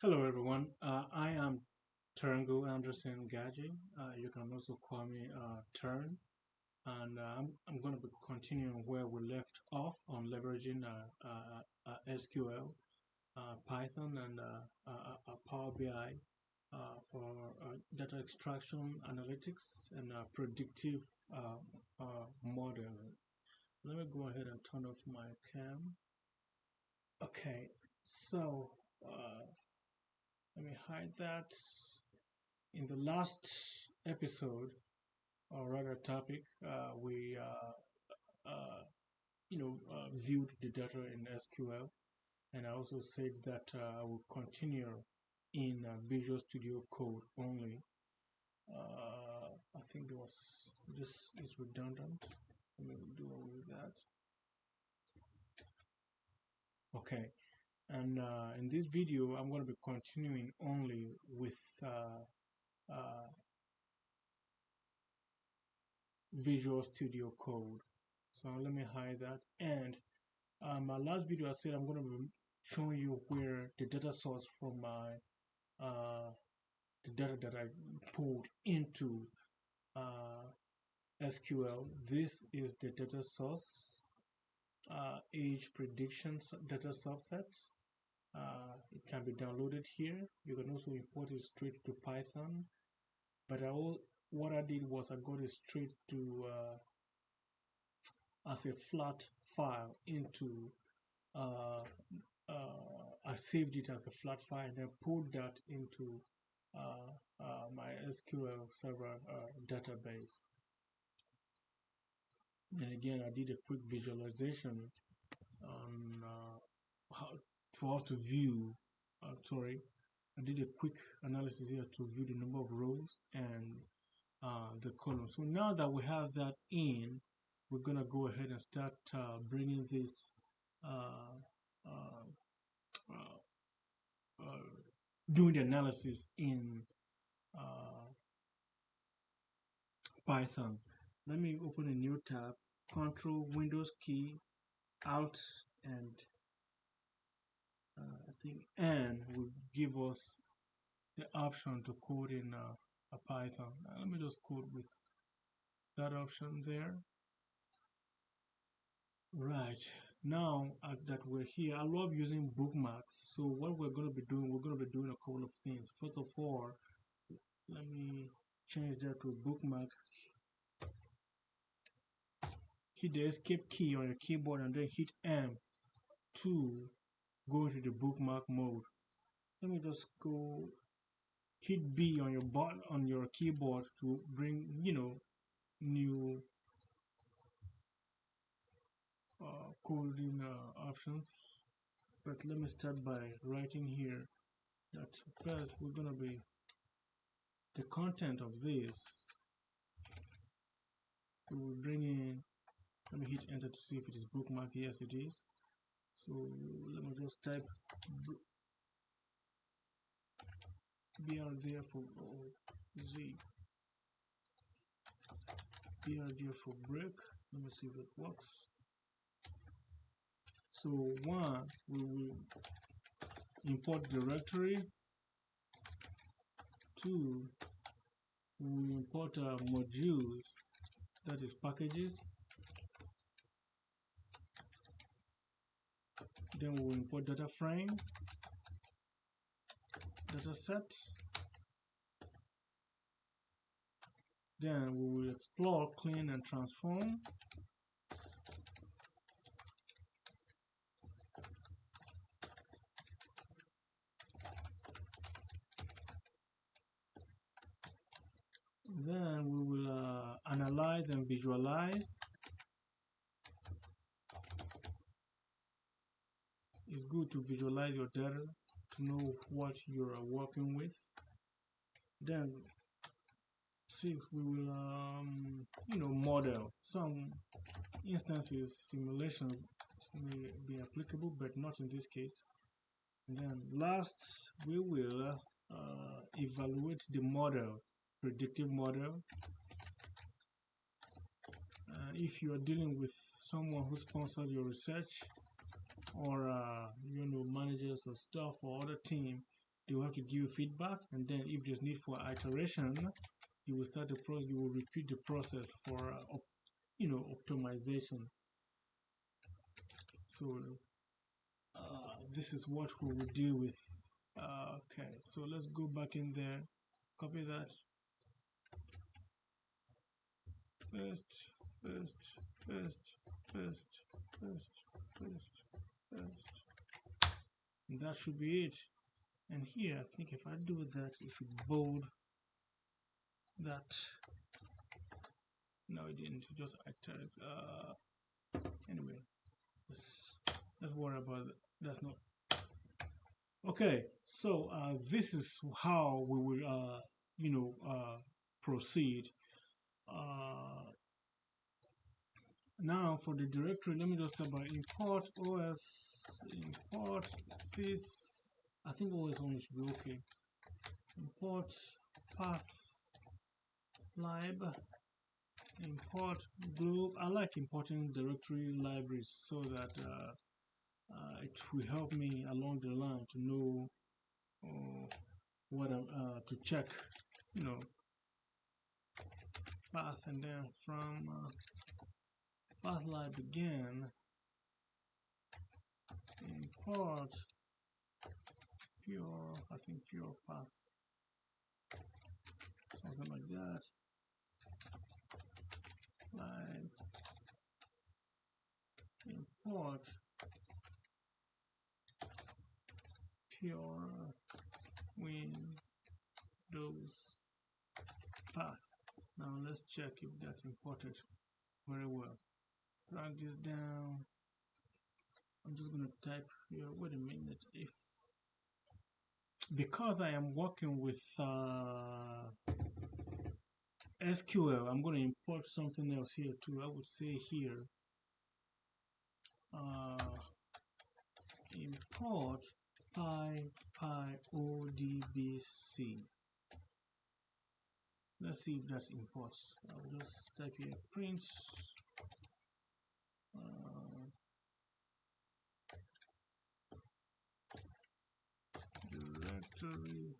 Hello everyone, I am Turngo Anderson Gaji. You can also call me Turn, and I'm going to be continuing where we left off on leveraging SQL, Python, and Power BI for data extraction, analytics, and predictive modeling. Let me go ahead and turn off my cam. Okay, so let me hide that. In the last episode, or rather topic, we viewed the data in SQL, and I also said that I will continue in Visual Studio Code only. I think there was this is redundant. Let me do away with that. Okay, and in this video, I'm going to be continuing only with uh, Visual Studio Code. So let me hide that. And my last video, I said I'm going to be showing you where the data source from my the data that I pulled into SQL. This is the data source, age prediction data subset. It can be downloaded here. You can also import it straight to Python. But what I did was I got it straight to as a flat file into I saved it as a flat file and then pulled that into my SQL Server database. And again, I did a quick visualization on how for us to view. Sorry, I did a quick analysis here to view the number of rows and the columns. So now that we have that in, we're gonna go ahead and start bringing this uh, uh, uh, uh, doing the analysis in uh, Python. Let me open a new tab, Control Windows key, Alt, and I think N will give us the option to code in a Python. Let me just code with that option there. Right. Now that we're here, I love using bookmarks. So what we're going to be doing, we're going to be doing a couple of things. First of all, let me change that to bookmark. Hit the escape key on your keyboard and then hit M to go to the bookmark mode. Let me just go hit B on your keyboard to bring new coding options. But let me start by writing here that first we're gonna be the content of this. We will bring in. Let me hit enter to see if it is bookmark. Yes, it is. So let me just type BR there for Z. BR there for break. Let me see if it works. So one, we will import directory. Two, we will import modules, that is packages. Then we will import data frame, data set. Then we will explore, clean, and transform. Then we will analyze and visualize. It's good to visualize your data to know what you are working with. Then six, we will model. Some instances simulation may be applicable, but not in this case. And then last, we will evaluate the model, predictive model. If you are dealing with someone who sponsored your research or managers of stuff or other team, they will have to give you feedback, and then if there's need for iteration, you will start the process. You will repeat the process for optimization. So this is what we will deal with. Okay, so let's go back in there, copy that, paste, paste, paste, paste, paste, paste, paste. And that should be it. And here, I think if I do that, it should bold that. No, it didn't. It just acted. Anyway, let's worry about it. That's not okay. So this is how we will, proceed. Now for the directory, let me just start by import os, import sys. I think os only should be okay. Import path lib, import globe. I like importing directory libraries so that it will help me along the line to know what I'm to check, path, and then from path lib again, import pure, I think pure path, something like that. Lib import pure Windows path. Now let's check if that's imported very well. Drag this down. I'm just going to type here, wait a minute, if because I am working with SQL, I'm going to import something else here too. I would say here import PyODBC. Let's see if that imports. I'll just type here print directory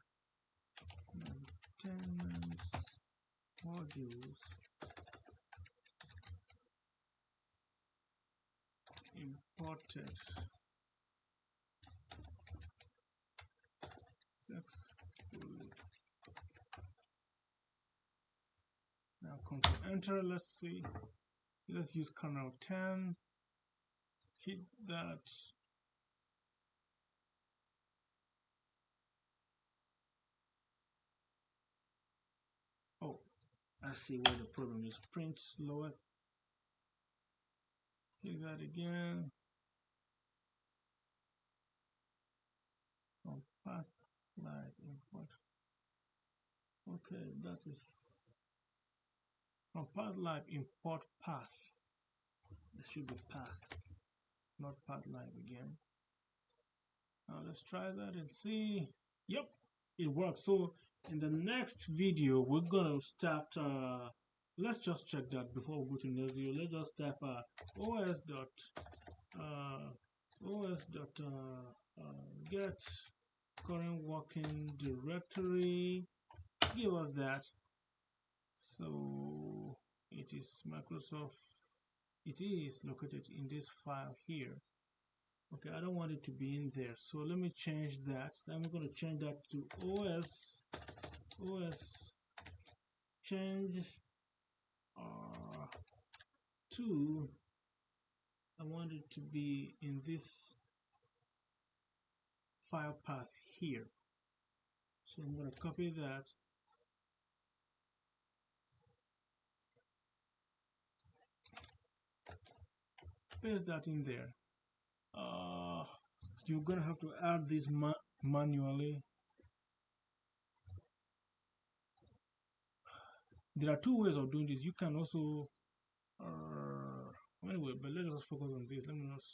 maintenance modules imported successfully. Now control enter. Let's see, let's use kernel 10, hit that. Oh, I see where the problem is. Print lower, hit that again. From path lib import. Okay, that is from path lib import path. This should be path, not path lib again. Now let's try that and see. Yep, it works. So in the next video, we're gonna start. Let's just check that before we go to the next video. Let's just type os dot get current working directory. Give us that. So it is Microsoft. It is located in this file here. Okay, I don't want it to be in there, so let me change that. I'm going to change that to os change to, I want it to be in this file path here. So I'm going to copy that, paste that in there. You're going to have to add this manually. There are two ways of doing this. You can also anyway, but let us focus on this. Let me just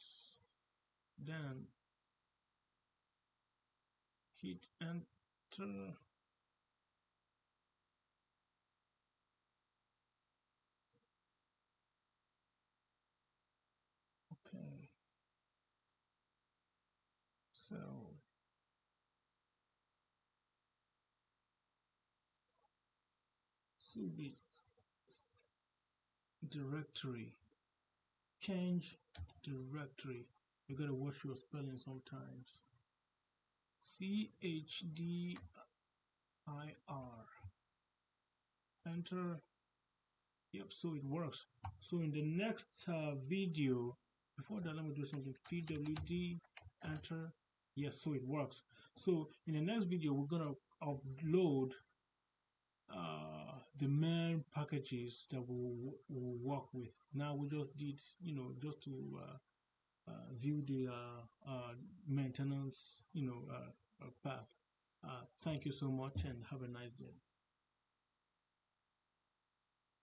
then hit enter. Okay, so should be directory, change directory. You gotta watch your spelling sometimes. CHDIR, enter. Yep, so it works. So in the next video, before that, let me do something. PWD, enter. Yes, so it works. So in the next video, we're gonna upload the main packages that we'll work with. Now we just did, just to view the maintenance, path. Thank you so much and have a nice day.